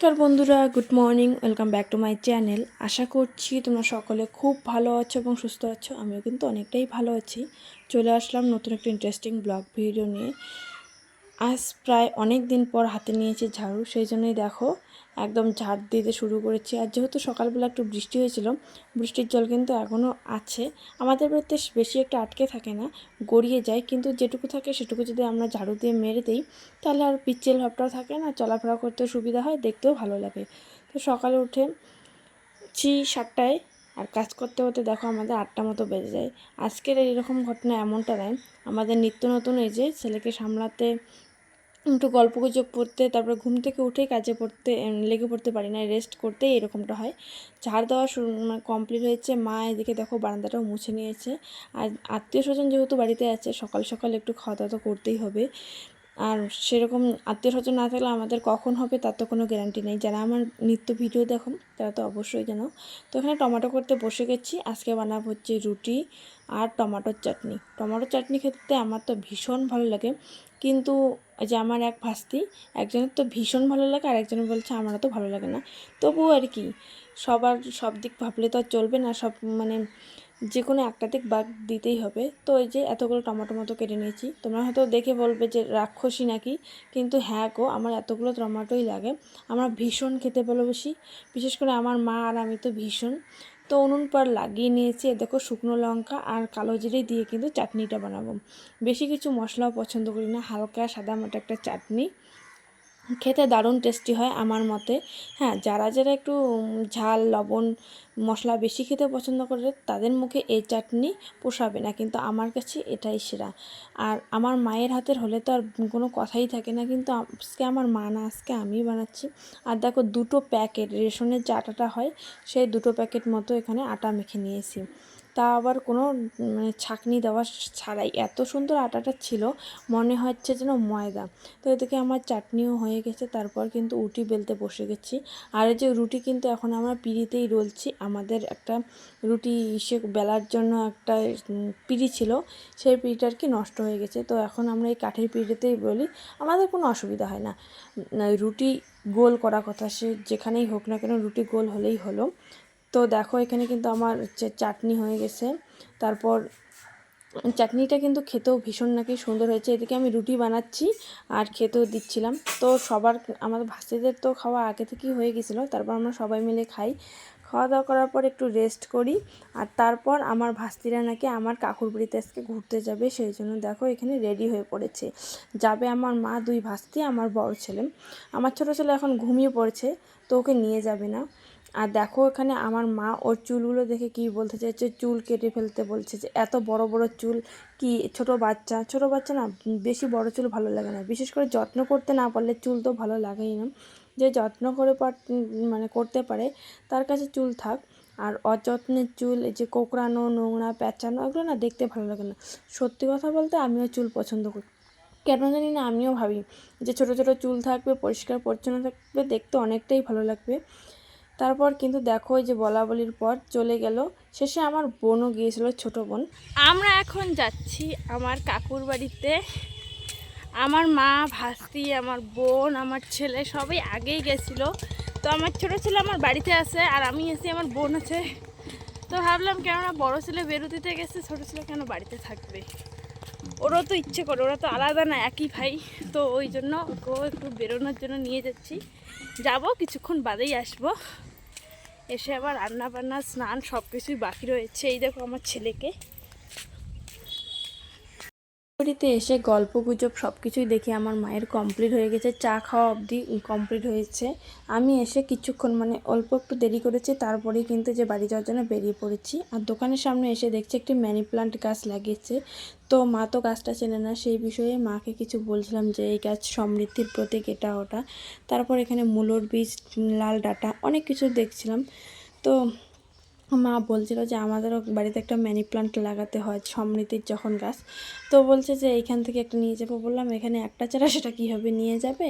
নমস্কার বন্ধুরা, good morning. Welcome back to my channel. আশা করছি তোমরা সকলে খুব ভালো আছো এবং সুস্থ আছো। আমিও কিন্তু অনেকটাই ভালো আছি। চলে আসলাম নতুন একটা ইন্টারেস্টিং ব্লগ ভিডিও নিয়ে। আজ প্রায় অনেক দিন পর হাতে নিয়েছি ঝাড়ু, সেই জন্যই দেখো একদম ঝাড় দিতে শুরু করেছি। আর যেহেতু সকালবেলা একটু বৃষ্টি হয়েছিল, বৃষ্টির জল কিন্তু এখনও আছে। আমাদের বাড়িতে বেশি একটা আটকে থাকে না, গড়িয়ে যায়, কিন্তু যেটুকু থাকে সেটুকু যদি আমরা ঝাড়ু দিয়ে মেরে দিই তাহলে আর পিচ্ছিল ভাবটাও থাকে না, চলাফেরা করতে সুবিধা হয়, দেখতেও ভালো লাগে। তো সকালে উঠেছি 7টায়, আর কাজ করতে করতে দেখো আমাদের 8টা মতো বেজে যায়। আজকের এইরকম ঘটনা এমনটা নয়, আমাদের নিত্য নতুন এই যে ছেলেকে সামলাতে, একটু গল্পগুজব পড়তে, তারপরে ঘুম থেকে উঠেই কাজে লেগে পড়তে পারি না, রেস্ট করতেই এরকমটা হয়। ঝাড় দেওয়া কমপ্লিট হয়েছে। মা এদিকে দেখো বারান্দাটাও মুছে নিয়েছে। আর আত্মীয় স্বজন যেহেতু বাড়িতে আছে, সকাল সকাল একটু খাওয়া দাওয়া তো করতেই হবে। আর সেরকম আত্মীয় স্বজন না থাকলে আমাদের কখন হবে তার তো কোনো গ্যারান্টি নেই। যারা আমার নিত্য ভিডিও দেখো তারা তো অবশ্যই জানো। তো এখানে টমেটো করতে বসে গেছি। আজকে বানাবো হচ্ছে রুটি আর টমেটোর চাটনি। টমেটোর চাটনি খেতে আমার তো ভীষণ ভালো লাগে, কিন্তু যে আমার এক ভাস্তি, একজনের তো ভীষণ ভালো লাগে আর একজনের বলছে আমারও তো ভালো লাগে না। তবুও আর কি, সবার সব দিক ভাবলে তো আর চলবে না, সব মানে যে কোনো একটা দিক বাদ দিতেই হবে। তো এই যে এতগুলো টমেটো মতো কেটে নিয়েছি। তোমরা হয়তো দেখে বলবে যে রাক্ষসী নাকি, কিন্তু হ্যাঁ গো, আমার এতগুলো টমেটোই লাগে। আমরা ভীষণ খেতে ভালোবাসি, বিশেষ করে আমার মা আর আমি তো ভীষণ। তো উনুন পার লাগিয়ে নিয়েছি। দেখো শুকনো লঙ্কা আর কালো জিরে দিয়ে কিন্তু চাটনিটা বানাবো। বেশি কিছু মশলাও পছন্দ করি না, হালকা সাদামাটা একটা চাটনি, খেতে দারুণ টেস্টি হয় আমার মতে। হ্যাঁ, যারা যারা একটু ঝাল লবণ মশলা বেশি খেতে পছন্দ করে তাদের মুখে এই চাটনি পোষাবে না, কিন্তু আমার কাছে এটাই সেরা। আর আমার মায়ের হাতের হলে তো আর কোনো কথাই থাকে না, কিন্তু আজকে আমার মা না, আজকে আমি বানাচ্ছি। আর দেখো দুটো প্যাকেট রেশনের যে আটাটা হয়, সেই দুটো প্যাকেট মতো এখানে আটা মেখে নিয়েছি। তা আবার কোনো মানে ছাঁকনি দেওয়া ছাড়াই, এত সুন্দর আটাটা ছিল, মনে হচ্ছে যেন ময়দা। তো এদিকে আমার চাটনিও হয়ে গেছে। তারপর কিন্তু রুটি বেলতে বসে গেছি। আর এই যে রুটি কিন্তু এখন আমরা পিঁড়িতেই রোলছি। আমাদের একটা রুটি বেলার জন্য একটা পিঁড়ি ছিল, সেই পিঁড়িটা আর কি নষ্ট হয়ে গেছে। তো এখন আমরা এই কাঠের পিঁড়িতেই বলি, আমাদের কোনো অসুবিধা হয় না। রুটি গোল করা কথা, সে যেখানেই হোক না কেন রুটি গোল হলেই হলো। তো দেখো এখানে কিন্তু আমার চাটনি হয়ে গেছে। তারপর চাটনিটা কিন্তু খেতেও ভীষণ নাকি সুন্দর হয়েছে। এদিকে আমি রুটি বানাচ্ছি আর খেতেও দিচ্ছিলাম। তো আমাদের ভাস্তিদের তো খাওয়া আগে থেকেই হয়ে গেছিলো। তারপর আমরা সবাই মিলে খাই। খাওয়া দাওয়া করার পর একটু রেস্ট করি। আর তারপর আমার ভাস্তিরা নাকি আমার কাকুর বাড়িতে আজকে ঘুরতে যাবে, সেই জন্য দেখো এখানে রেডি হয়ে পড়েছে। যাবে আমার মা, দুই ভাস্তি, আমার বড় ছেলে। আমার ছোটো ছেলে এখন ঘুমিয়ে পড়েছে, তো ওকে নিয়ে যাবে না। আর দেখো এখানে আমার মা ওর চুলগুলো দেখে কি বলতে চাইছে, চুল কেটে ফেলতে বলছে, যে এত বড় বড় চুল কি, ছোট বাচ্চা না, বেশি বড় চুল ভালো লাগে না। বিশেষ করে যত্ন করতে না পারলে চুল তো ভালো লাগেই না। যে যত্ন করে মানে করতে পারে তার কাছে চুল থাক। আর অযত্নের চুল, এই যে কোঁকড়ানো নোংরা প্যাঁচানো, এগুলো না দেখতে ভালো লাগে না। সত্যি কথা বলতে আমিও চুল পছন্দ করি, কেন জানি না, আমিও ভাবি যে ছোট ছোট চুল থাকবে, পরিষ্কার পরিচ্ছন্ন থাকবে, দেখতে অনেকটাই ভালো লাগবে। তারপর কিন্তু দেখো যে বলা বলির পর চলে গেল। শেষে আমার বোনও গিয়েছিল, ছোট বোন। আমরা এখন যাচ্ছি আমার কাকুর বাড়িতে। আমার মা, ভাস্তি, আমার বোন, আমার ছেলে সবাই আগেই গেছিলো। তো আমার ছোটো ছেলে আমার বাড়িতে আছে আর আমি এসে, আমার বোন আছে। তো ভাবলাম কেননা বড় ছেলে বেরোতে গেছে, ছোটো ছেলে কেন বাড়িতে থাকবে। ওরাও তো ইচ্ছে করে, ওরা তো আলাদা না, একই ভাই। তো ওই জন্য ওকেও একটু বেরোনোর জন্য নিয়ে যাচ্ছি। যাব, কিছুক্ষণ বাদেই আসবো। এসে আবার রান্না বান্না স্নান সব কিছুই বাকি রয়েছে। এই দেখো আমার ছেলেকে বাড়িতে এসে গল্প গুজব সব কিছুই দেখে আমার মায়ের কমপ্লিট হয়ে গেছে, চা খাওয়া অবধি কমপ্লিট হয়েছে। আমি এসে কিছুক্ষণ মানে অল্প একটু দেরি করেছি, তারপরেই কিন্তু যে বাড়ি যাওয়ার জন্য বেরিয়ে পড়েছি। আর দোকানের সামনে এসে দেখছি একটি মানি প্লান্ট গাছ লাগিয়েছে। তো মা তো গাছটা চেনে না, সেই বিষয়ে মাকে কিছু বলছিলাম যে এই গাছ সমৃদ্ধির প্রতীক, এটা ওটা। তারপর এখানে মূলোর বীজ, লাল ডাঁটা, অনেক কিছু দেখছিলাম। তো মা বলছিল যে আমাদেরও বাড়িতে একটা মানি প্লান্ট লাগাতে হয় সমৃদ্ধির যখন গাছ, তো বলছে যে এইখান থেকে একটা নিয়ে যাবো। বললাম এখানে একটা চারা সেটা কীভাবে নিয়ে যাবে,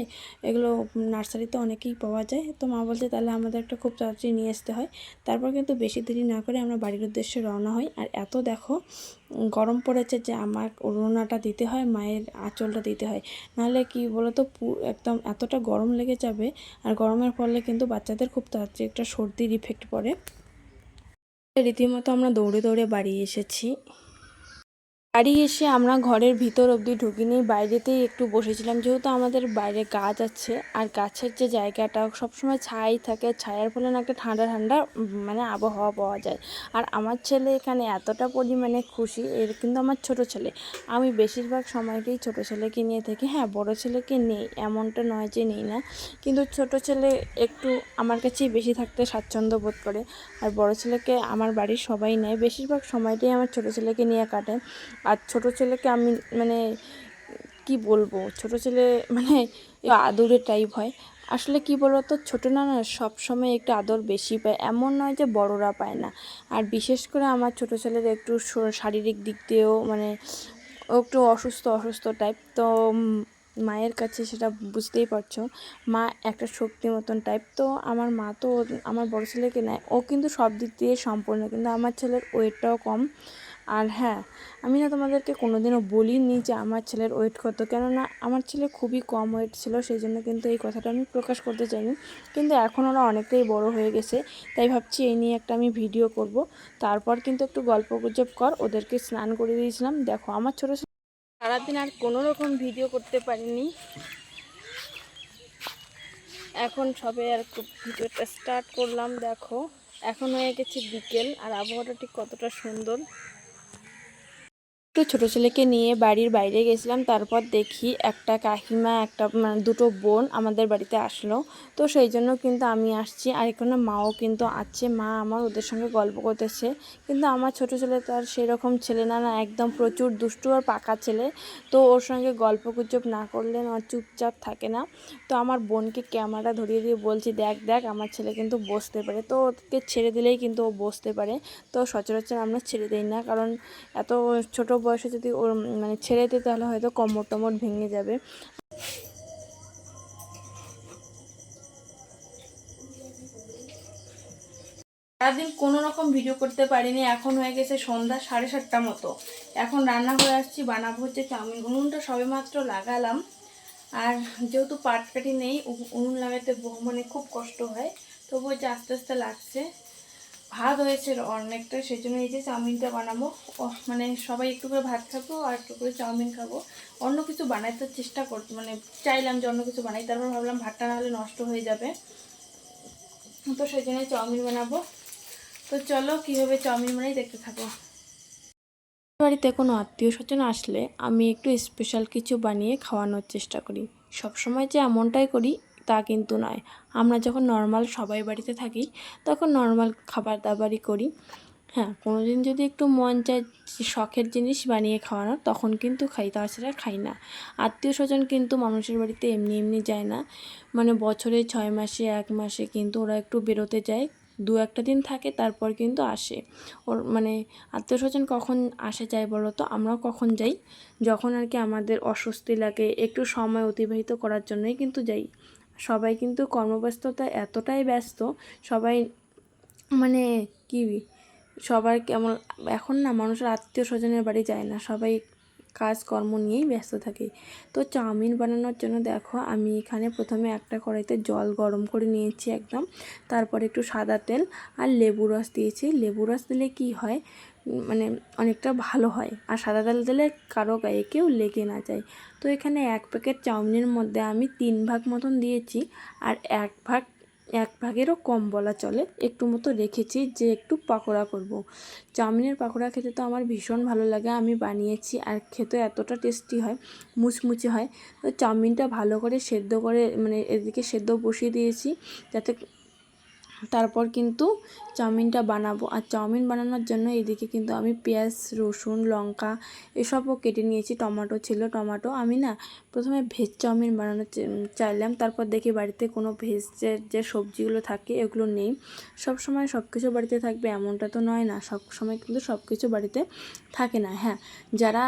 এগুলো নার্সারিতে অনেকেই পাওয়া যায়। তো মা বলছে তাহলে আমাদের একটা খুব তাড়াতাড়ি নিয়ে আসতে হয়। তারপর কিন্তু বেশি দেরি না করে আমরা বাড়ির উদ্দেশ্যে রওনা হই। আর এত দেখো গরম পড়েছে যে আমার ওড়নাটা দিতে হয়, মায়ের আঁচলটা দিতে হয়, নাহলে কি বলো তো একদম এতটা গরম লেগে যাবে। আর গরমের ফলে কিন্তু বাচ্চাদের খুব তাড়াতাড়ি একটা সর্দির ইফেক্ট পড়ে। রীতিমতো আমরা দৌড়ে দৌড়ে বাড়ি এসেছি। বাড়ি এসে আমরা ঘরের ভিতর অবধি ঢুকিনি, বাইরেতেই একটু বসেছিলাম, যেহেতু আমাদের বাইরে গাছ আছে। আর গাছের যে জায়গাটা সবসময় ছাই থাকে, ছায়ার ফলে না একটা ঠান্ডা ঠান্ডা মানে আবহাওয়া পাওয়া যায়। আর আমার ছেলে এখানে এতটা পরিমাণে খুশি, এর কিন্তু আমার ছোট ছেলে, আমি বেশিরভাগ সময়টাই ছোট ছেলেকে নিয়ে থাকি। হ্যাঁ, বড় ছেলেকে নেই এমনটা নয় যে নেই না, কিন্তু ছোট ছেলে একটু আমার কাছেই বেশি থাকতে স্বাচ্ছন্দ্য বোধ করে। আর বড় ছেলেকে আমার বাড়ির সবাই নেয়, বেশিরভাগ সময়টাই আমার ছোট ছেলেকে নিয়ে কাটে। আর ছোট ছেলেকে আমি মানে কি বলবো, ছোট ছেলে মানে আদরের টাইপ হয়। আসলে কি বলো তো, ছোটো না সব সময় একটু আদর বেশি পায়, এমন নয় যে বড়রা পায় না। আর বিশেষ করে আমার ছোট ছেলের একটু শারীরিক দিক দিয়েও মানে ও একটু অসুস্থ অসুস্থ টাইপ, তো মায়ের কাছে সেটা বুঝতেই পারছো, মা একটা শক্তি মতন টাইপ। তো আমার মা তো আমার বড় ছেলেকে নেয়, ও কিন্তু সব দিক দিয়ে সম্পূর্ণ, কিন্তু আমার ছেলের ওয়েটটাও কম। আর হ্যাঁ, আমি না তোমাদেরকে কোনোদিনও বলিনি যে আমার ছেলের ওয়েট কত, কেননা আমার ছেলে খুবই কম ওয়েট ছিল, সেই জন্য কিন্তু এই কথাটা আমি প্রকাশ করতে চাইনি। কিন্তু এখন ওরা অনেকটাই বড় হয়ে গেছে, তাই ভাবছি এই নিয়ে একটা আমি ভিডিও করব। তারপর কিন্তু একটু গল্প গুজব কর, ওদেরকে স্নান করে দিয়েছিলাম। দেখো আমার ছোটো সারাদিন আর কোনো রকম ভিডিও করতে পারিনি, এখন সবে আর ভিডিওটা স্টার্ট করলাম। দেখো এখন হয়ে গেছে বিকেল, আর আবহাওয়াটা ঠিক কতটা সুন্দর। একটু ছোটো ছেলেকে নিয়ে বাড়ির বাইরে গেছিলাম, তারপর দেখি একটা কাকিমা একটা দুটো বোন আমাদের বাড়িতে আসলো, তো সেই জন্য কিন্তু আমি আসছি। আর এখানে মাও কিন্তু আছে, মা আমার ওদের সঙ্গে গল্প করতেছে। কিন্তু আমার ছোটো ছেলে তো আর সেরকম ছেলে না, একদম প্রচুর দুষ্টু আর পাকা ছেলে, তো ওর সঙ্গে গল্প গুজব না করলে না চুপচাপ থাকে না। তো আমার বোনকে ক্যামেরা ধরিয়ে দিয়ে বলছি, দেখ দেখ আমার ছেলে কিন্তু বসতে পারে, তো ওকে ছেড়ে দিলেই কিন্তু ও বসতে পারে। তো সচরাচর আমরা ছেড়ে দিই না, কারণ এত ছোট বয়সে যদি ওর মানে ছেড়ে দিই তাহলে হয়তো কোমর টমর ভেঙে যাবে। সারাদিন কোনো রকম ভিডিও করতে পারিনি, এখন হয়ে গেছে সন্ধ্যা 7:30 মতো। এখন রান্না করে আসছি, বানাবো হচ্ছে চাউমিন। উনুনটা সবে মাত্র লাগালাম, আর যেহেতু পাটকাঠি নেই, উনুন লাগাতে মানে খুব কষ্ট হয়, তবুও যে আস্তে আস্তে লাগছে। ভাত হয়েছে অনেকটা, সেই জন্য এই যে চাউমিনটা বানাবো। মানে সবাই একটু করে ভাত খাবো আর একটু করে চাউমিন খাবো। অন্য কিছু বানাইতে চেষ্টা করতে মানে চাইলাম যে অন্য কিছু বানাই, তারপর ভাবলাম ভাতটা না হলে নষ্ট হয়ে যাবে, তো সেই জন্য চাউমিন বানাবো। তো চলো কীভাবে চাউমিন বানাই দেখতে থাকো। বাড়িতে কোনো আত্মীয় স্বজন আসলে আমি একটু স্পেশাল কিছু বানিয়ে খাওয়ানোর চেষ্টা করি। সবসময় যে এমনটাই করি তা কিন্তু নয়, আমরা যখন নর্মাল সবাই বাড়িতে থাকি তখন নর্মাল খাবার দাবারই করি। হ্যাঁ, কোনো দিন যদি একটু মন চায় শখের জিনিস বানিয়ে খাওয়ানোর, তখন কিন্তু খাই, তাছাড়া খাই না। আত্মীয় স্বজন কিন্তু মানুষের বাড়িতে এমনি এমনি যায় না, মানে বছরে 6 মাসে 1 মাসে কিন্তু ওরা একটু বেরোতে যায়, 2-1 দিন থাকে, তারপর কিন্তু আসে। ওর মানে আত্মীয় স্বজন কখন আসে যায় বলো তো, আমরাও কখন যাই যখন আর কি আমাদের অস্বস্তি লাগে, একটু সময় অতিবাহিত করার জন্যই কিন্তু যাই। সবাই কিন্তু কর্মব্যস্ততা এতটাই ব্যস্ত, সবাই মানে কি সবার কেমন এখন না, মানুষের আত্মীয় স্বজনের বাড়ি যায় না, সবাই কাজকর্ম নিয়েই ব্যস্ত থাকে। তো চাউমিন বানানোর জন্য দেখো আমি এখানে প্রথমে একটা কড়াইতে জল গরম করে নিয়েছি একদম, তারপর একটু সাদা তেল আর লেবু রস দিয়েছি। লেবু রস দিলে কি হয় মানে অনেকটা ভালো হয়, আর সাদা তেল দিলে কারো গায়ে কেউ লেগে না যায়। তো এখানে 1 প্যাকেট চাউমিনের মধ্যে আমি 3 ভাগ মতন দিয়েছি, আর 1 ভাগেরও কম বলা চলে, একটু মতো রেখেছি যে একটু পাকোড়া করব। চাউমিনের পাকোড়া খেতে তো আমার ভীষণ ভালো লাগে, আমি বানিয়েছি, আর খেতে এতটা টেস্টি হয়, মুচমুচে হয়। তো চাউমিনটা ভালো করে সেদ্ধ করে মানে এদিকে সেদ্ধ বসিয়ে দিয়েছি, যাতে তারপর কিন্তু চাউমিনটা বানাবো। আর চাউমিন বানানোর জন্য এদিকে কিন্তু আমি পেঁয়াজ, রসুন, লঙ্কা এসবও কেটে নিয়েছি। টমেটো ছিল, টমেটো আমি না প্রথমে ভেজ চাউমিন বানানো চাইলাম, তারপর দেখি বাড়িতে কোনো ভেজের যে সবজিগুলো থাকে এগুলো নেই। সব সময় সব কিছু বাড়িতে থাকবে এমনটা তো নয় না, সব সময় কিন্তু সব কিছু বাড়িতে থাকে না। হ্যাঁ, যারা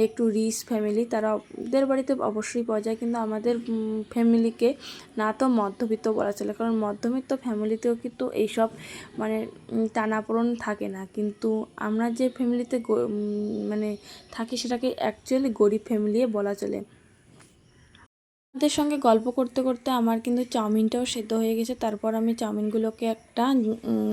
একটু রিচ ফ্যামিলি তারাদের বাড়িতে অবশ্যই পাওয়া যায়, কিন্তু আমাদের ফ্যামিলিকে না তো মধ্যবিত্ত বলা চলে, কারণ মধ্যবিত্ত ফ্যামিলিতেও কিন্তু এইসব মানে টানাপোড়েন থাকে না। কিন্তু আমরা যে ফ্যামিলিতে মানে থাকি সেটাকে অ্যাকচুয়ালি গরিব ফ্যামিলি বলা চলে। ওদের সঙ্গে গল্প করতে করতে আমার কিন্তু চাউমিনটাও সেদ্ধ হয়ে গেছে। তারপর আমি চাউমিনগুলোকে একটা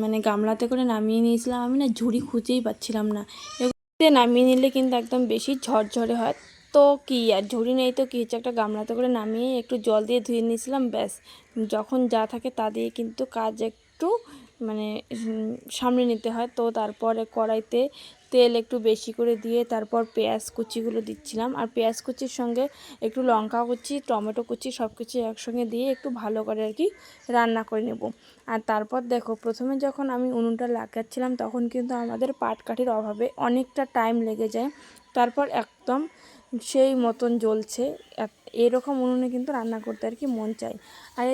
মানে গামলাতে করে নামিয়ে নিয়েছিলাম। আমি না ঝুড়ি খুঁজেই পাচ্ছিলাম না, এগুলোতে নামিয়ে নিলে কিন্তু একদম বেশি ঝরঝরে হয়। তো কি আর, ঝুড়ি নেই তো কি হচ্ছে, একটা গামলাতে করে নামিয়ে একটু জল দিয়ে ধুয়ে নিয়েছিলাম, ব্যাস। যখন যা থাকে তা দিয়ে কিন্তু কাজ একটু মানে সামনে নিতে হয়। তো তারপরে কড়াইতে তেল একটু বেশি করে দিয়ে তারপর পেঁয়াজ কুচিগুলো দিচ্ছিলাম, আর পেঁয়াজ কুচির সঙ্গে একটু লঙ্কা কুচি, টমেটো কুচি সব কিছু একসঙ্গে দিয়ে একটু ভালো করে আর কি রান্না করে নেব। আর তারপর দেখো, প্রথমে যখন আমি উনুনটা লাগাচ্ছিলাম তখন কিন্তু আমাদের পাটকাঠির অভাবে অনেকটা টাইম লেগে যায়। তারপর একদম সেই মতন জ্বলছে, এরকম উনুনে কিন্তু রান্না করতে আর কি মন চায়। আর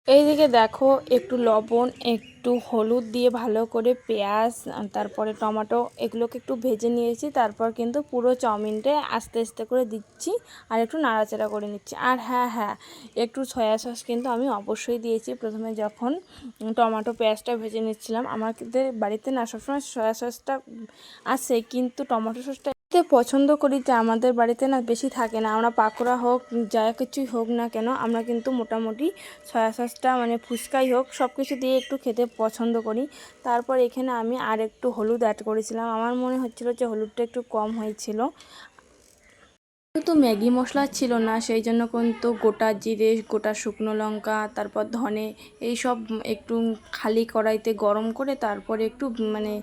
এইদিকে দেখো, একটু লবণ, একটু হলুদ দিয়ে ভালো করে পেঁয়াজ তারপরে টমেটো এগুলোকে একটু ভেজে নিয়েছি। তারপর কিন্তু পুরো চাউমিনটা আস্তে আস্তে করে দিচ্ছি আর একটু নাড়াচাড়া করে নিচ্ছি। আর হ্যাঁ হ্যাঁ, একটু সয়া সস কিন্তু আমি অবশ্যই দিয়েছি প্রথমে যখন টমেটো পেঁয়াজটা ভেজে নিচ্ছিলাম। আমাদের বাড়িতে না সবসময় সয়া সসটা আছে, কিন্তু টমেটো সসটা পছন্দ করি যে আমাদের বাড়িতে না বেশি থাকে না। আমরা পাকোড়া হোক যা কিছুই হোক না কেন, আমরা কিন্তু মোটামুটি সয়া সসটা মানে ফুচকাই হোক সব কিছু দিয়ে একটু খেতে পছন্দ করি। তারপর এখানে আমি আর একটু হলুদ অ্যাড করেছিলাম, আমার মনে হচ্ছিল যে হলুদটা একটু কম হয়েছিল। তো ম্যাগি মশলা ছিল না, সেই জন্য কিন্তু গোটা জিরে, গোটা শুকনো লঙ্কা, তারপর ধনে এইসব একটু খালি কড়াইতে গরম করে তারপরে একটু মানে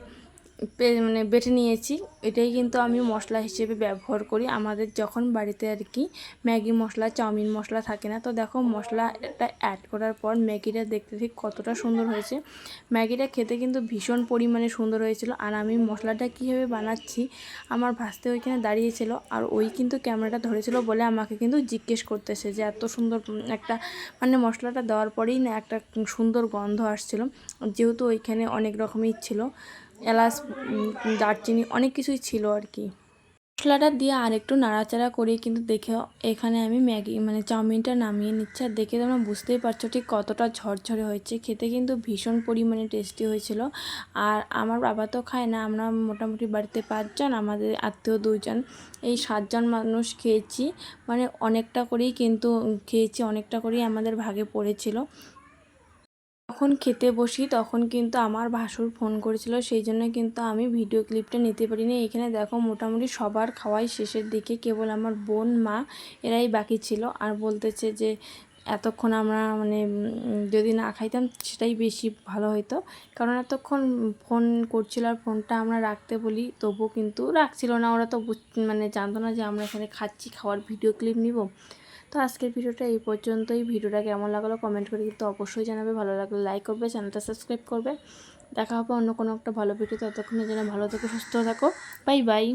বেটে নিয়েছি। এটাই কিন্তু আমি মশলা হিসেবে ব্যবহার করি আমাদের যখন বাড়িতে আর কি ম্যাগি মশলা, চাউমিন মশলা থাকে না। তো দেখো, মশলাটা অ্যাড করার পর ম্যাগিটা দেখতে ঠিক কতটা সুন্দর হয়েছে। ম্যাগিটা খেতে কিন্তু ভীষণ পরিমাণে সুন্দর হয়েছিল। আর আমি মশলাটা কীভাবে বানাচ্ছি, আমার ভাস্তে ওইখানে দাঁড়িয়েছিল, আর ওই কিন্তু ক্যামেরাটা ধরেছিল বলে আমাকে কিন্তু জিজ্ঞেস করতেছে যে এত সুন্দর একটা মানে মশলাটা দেওয়ার পরেই না একটা সুন্দর গন্ধ আসছিল, যেহেতু ওইখানে অনেক রকমই ছিল, এলাচ, দারচিনি অনেক কিছুই ছিল আর কি। মশলাটা দিয়ে আর একটু নাড়াচাড়া করে কিন্তু দেখে এখানে আমি ম্যাগি মানে চাউমিনটা নামিয়ে নিচ্ছি। আর দেখে তোমরা বুঝতেই পারছো ঠিক কতটা ঝরঝরে হয়েছে, খেতে কিন্তু ভীষণ পরিমাণে টেস্টি হয়েছিল। আর আমার বাবা তো খায় না, আমরা মোটামুটি বাড়িতে 5 জন, আমাদের আত্মীয় 2 জন, এই 7 জন মানুষ খেয়েছি। মানে অনেকটা করেই কিন্তু খেয়েছি, অনেকটা করেই আমাদের ভাগে পড়েছিল। যখন খেতে বসি তখন কিন্তু আমার ভাসুর ফোন করেছিল, সেই জন্য কিন্তু আমি ভিডিও ক্লিপটা নিতে পারিনি। এখানে দেখো মোটামুটি সবার খাওয়াই শেষের দিকে, কেবল আমার বোন, মা এরাই বাকি ছিল। আর বলতেছে যে এতক্ষণ আমরা মানে যদি না খাইতাম সেটাই বেশি ভালো হতো, কারণ এতক্ষণ ফোন করছিল আর ফোনটা আমরা রাখতে বলি তবুও কিন্তু রাখছিল না। ওরা তো মানে জানতো না যে আমরা এখানে খাচ্ছি, খাওয়ার ভিডিও ক্লিপ নিব। তো আজকের ভিডিওটা এই পর্যন্তই। ভিডিওটা কেমন লাগলো কমেন্ট করে কিন্তু অবশ্যই জানাবে, ভালো লাগলে লাইক করবে, চ্যানেলটা সাবস্ক্রাইব করবে। দেখা হবে অন্য কোনো একটা ভালো ভিডিও, ততক্ষণে যেন ভালো থেকো, সুস্থ থাকো, বাই বাই।